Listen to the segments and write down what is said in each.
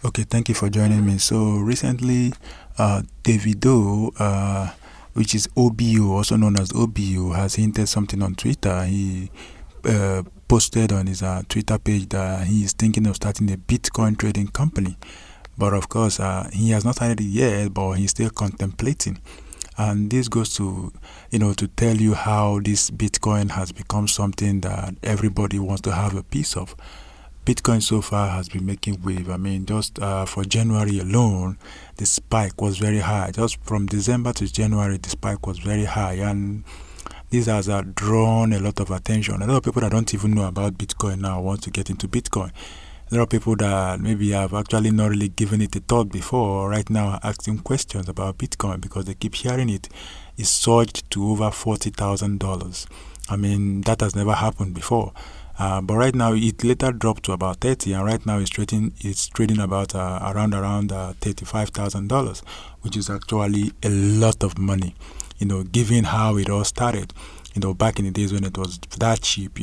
Okay, thank you for joining me. So recently, Davido, which is OBO, also known as OBO, has hinted something on Twitter. He posted on his Twitter page that he is thinking of starting a Bitcoin trading company. But of course, he has not started it yet, but he's still contemplating. And this goes to, to tell you how this Bitcoin has become something that everybody wants to have a piece of. Bitcoin so far has been making wave. I mean, just for January alone, the spike was very high. Just from December to January, the spike was very high, and this has drawn a lot of attention. A lot of people that don't even know about Bitcoin now want to get into Bitcoin. A lot of people that maybe have actually not really given it a thought before, right now are asking questions about Bitcoin because they keep hearing it. It surged to over $40,000. I mean, that has never happened before. But right now it later dropped to about 30, and right now it's trading about around $35,000, which is actually a lot of money, given how it all started, back in the days when it was that cheap.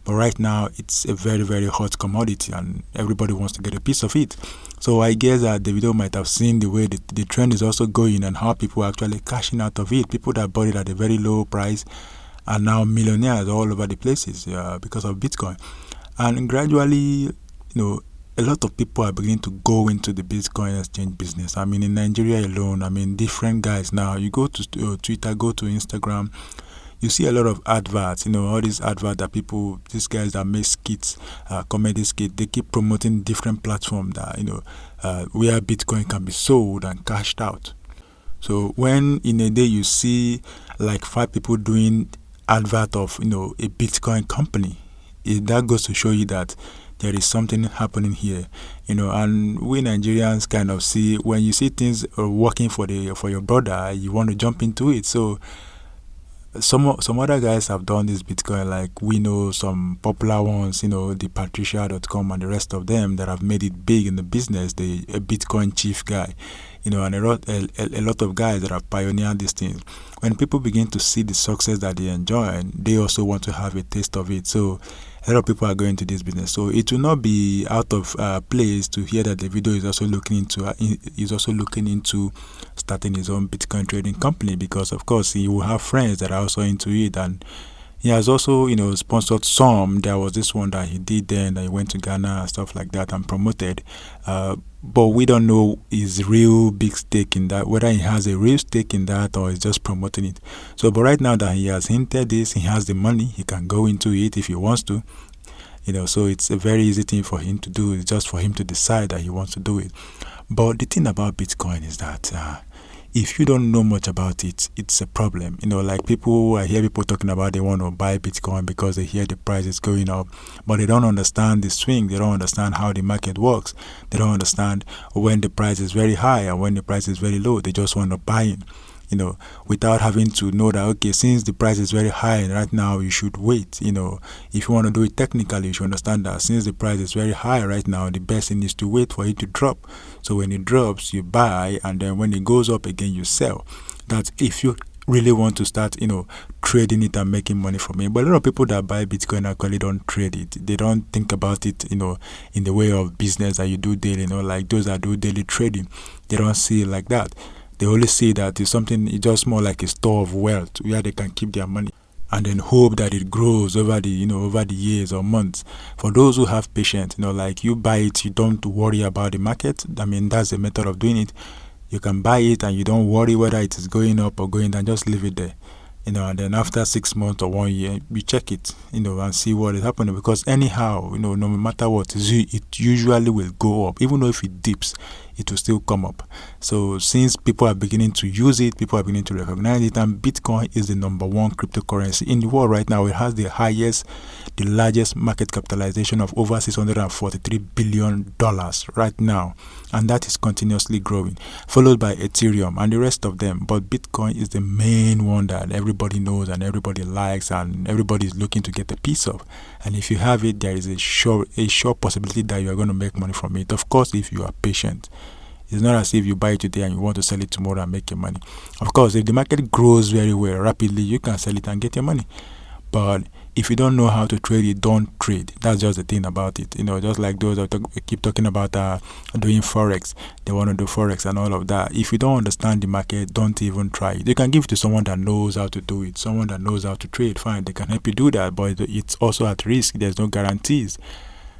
But right now it's a very, very hot commodity and everybody wants to get a piece of it. So I guess that Davido might have seen the way the trend is also going and how people are actually cashing out of it. People that bought it at a very low price are now millionaires all over the places because of Bitcoin. And gradually, a lot of people are beginning to go into the Bitcoin exchange business. I mean, in Nigeria alone, I mean, different guys now. You go to Twitter, go to Instagram, you see a lot of adverts, all these adverts that these guys that make skits, comedy skits, they keep promoting different platforms that, where Bitcoin can be sold and cashed out. So when in a day you see like 5 people doing advert of a Bitcoin company, that goes to show you that there is something happening here, and we Nigerians kind of see when you see things working for your brother, you want to jump into it. So some other guys have done this Bitcoin, like we know some popular ones, the Patricia.com and the rest of them that have made it big in the business. The a Bitcoin chief guy, and a lot of guys that have pioneered these things. When people begin to see the success that they enjoy, they also want to have a taste of it. So a lot of people are going to this business. So it will not be out of place to hear that Davido is also looking into starting his own Bitcoin trading company, because of course he will have friends that are also into it, and he has also sponsored some. There was this one that he did then, that he went to Ghana and stuff like that and promoted. But we don't know his real big stake in that, whether he has a real stake in that or he's just promoting it. So, but right now that he has hinted this, he has the money, he can go into it if he wants to. So it's a very easy thing for him to do. It's just for him to decide that he wants to do it. But the thing about Bitcoin is that if you don't know much about it, it's a problem. Like I hear people talking about they want to buy Bitcoin because they hear the price is going up, but they don't understand the swing. They don't understand how the market works. They don't understand when the price is very high and when the price is very low. They just want to buy it, without having to know that, okay, since the price is very high right now, you should wait. If you want to do it technically, you should understand that since the price is very high right now, the best thing is to wait for it to drop. So when it drops, you buy, and then when it goes up again, you sell. That's if you really want to start, trading it and making money from it. But a lot of people that buy Bitcoin actually don't trade it. They don't think about it, in the way of business that you do daily, like those that do daily trading. They don't see it like that. They only see that it's just more like a store of wealth where they can keep their money and then hope that it grows over the years or months. For those who have patience, like you buy it, you don't worry about the market. I mean, that's the method of doing it. You can buy it and you don't worry whether it is going up or going down, just leave it there. And then after 6 months or 1 year, you check it, and see what is happening. Because anyhow, no matter what, it usually will go up. Even though if it dips, it will still come up. So since people are beginning to use it, people are beginning to recognize it, and Bitcoin is the number one cryptocurrency in the world right now. It has the largest market capitalization of over $643 billion right now, and that is continuously growing, followed by Ethereum and the rest of them. But Bitcoin is the main one that everybody knows and everybody likes and everybody is looking to get a piece of. And if you have it, there is a sure possibility that you are going to make money from it. Of course, if you are patient. It's not as if you buy it today and you want to sell it tomorrow and make your money. Of course, if the market grows very well rapidly, you can sell it and get your money. But if you don't know how to trade it, don't trade. That's just the thing about it. Just like those that keep talking about doing forex, they want to do forex and all of that. If you don't understand the market, don't even try it. You can give it to someone that knows how to do it, someone that knows how to trade. Fine, they can help you do that, but it's also at risk. There's no guarantees.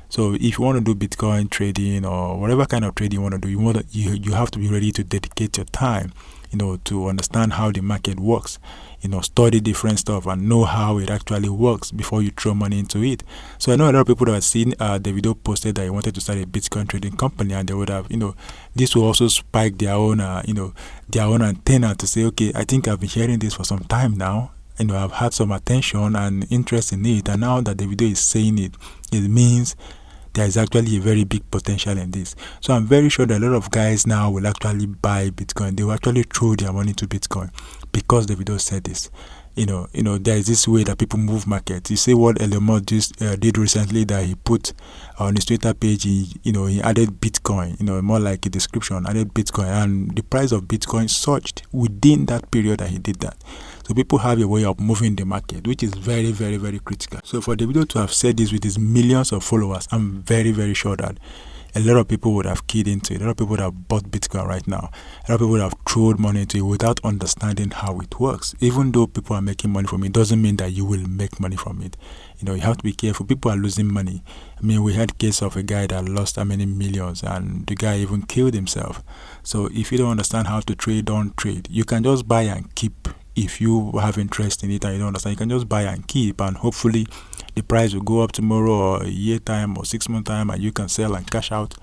So if you want to do Bitcoin trading or whatever kind of trading you want to do, you have to be ready to dedicate your time, to understand how the market works, study different stuff and know how it actually works before you throw money into it. So I know a lot of people that have seen Davido posted that he wanted to start a Bitcoin trading company, and they would have, this will also spike their own, their own antenna to say, okay, I think I've been hearing this for some time now. I've had some attention and interest in it, and now that Davido is saying it, it means there is actually a very big potential in this. So I'm very sure that a lot of guys now will actually buy Bitcoin. They will actually throw their money to Bitcoin because Davido said this. There is this way that people move markets. You see what Elon Musk did recently, that he put on his Twitter page. He added Bitcoin. More like a description, added Bitcoin, and the price of Bitcoin surged within that period that he did that. So people have a way of moving the market, which is very, very, very critical. So for Davido to have said this with his millions of followers, I'm very, very sure that a lot of people would have keyed into it. A lot of people would have bought Bitcoin right now. A lot of people would have thrown money into it without understanding how it works. Even though people are making money from it, doesn't mean that you will make money from it. You have to be careful. People are losing money. I mean, we had a case of a guy that lost how many millions, and the guy even killed himself. So if you don't understand how to trade, don't trade. You can just buy and keep. If you have interest in it and you don't understand, you can just buy and keep, and hopefully the price will go up tomorrow or a year time or 6 month time, and you can sell and cash out.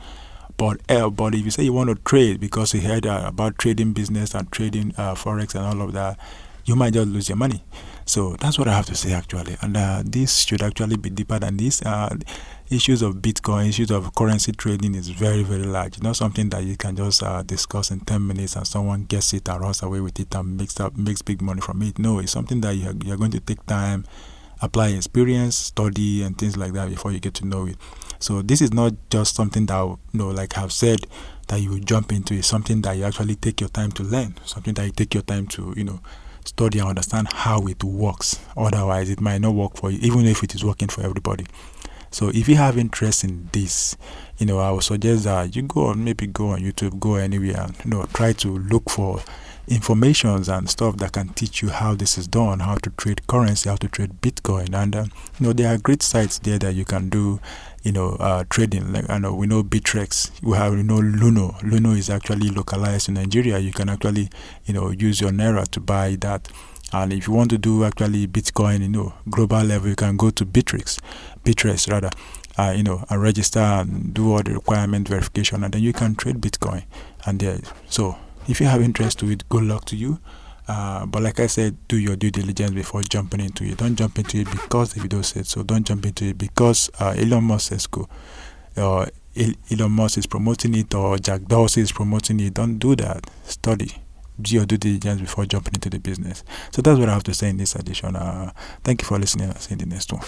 But if you say you want to trade because you heard about trading business and trading forex and all of that, you might just lose your money. So that's what I have to say actually. And this should actually be deeper than this. Issues of Bitcoin, issues of currency trading is very, very large. It's not something that you can just discuss in 10 minutes and someone gets it and runs away with it and makes big money from it. No, it's something that you're going to take time, apply experience, study, and things like that before you get to know it. So this is not just something that, like I've said, that you jump into. It's something that you actually take your time to learn, something that you take your time to, study and understand how it works. Otherwise, it might not work for you, even if it is working for everybody. So if you have interest in this, I would suggest that you go on YouTube, go anywhere, and try to look for informations and stuff that can teach you how this is done, how to trade currency, how to trade Bitcoin. And there are great sites there that you can do trading. Like we know Bittrex, we have Luno. Luno is actually localized in Nigeria. You can actually use your naira to buy that. And if you want to do actually Bitcoin, global level, you can go to Bittrex rather, and register and do all the requirement verification, and then you can trade Bitcoin. And so if you have interest to it, good luck to you. But like I said, do your due diligence before jumping into it. Don't jump into it because the video said so. Don't jump into it because Elon Musk says go. Elon Musk is promoting it, or Jack Dorsey is promoting it. Don't do that. Study. Do your due diligence before jumping into the business. So that's what I have to say in this edition. Thank you for listening. I'll see you in the next one.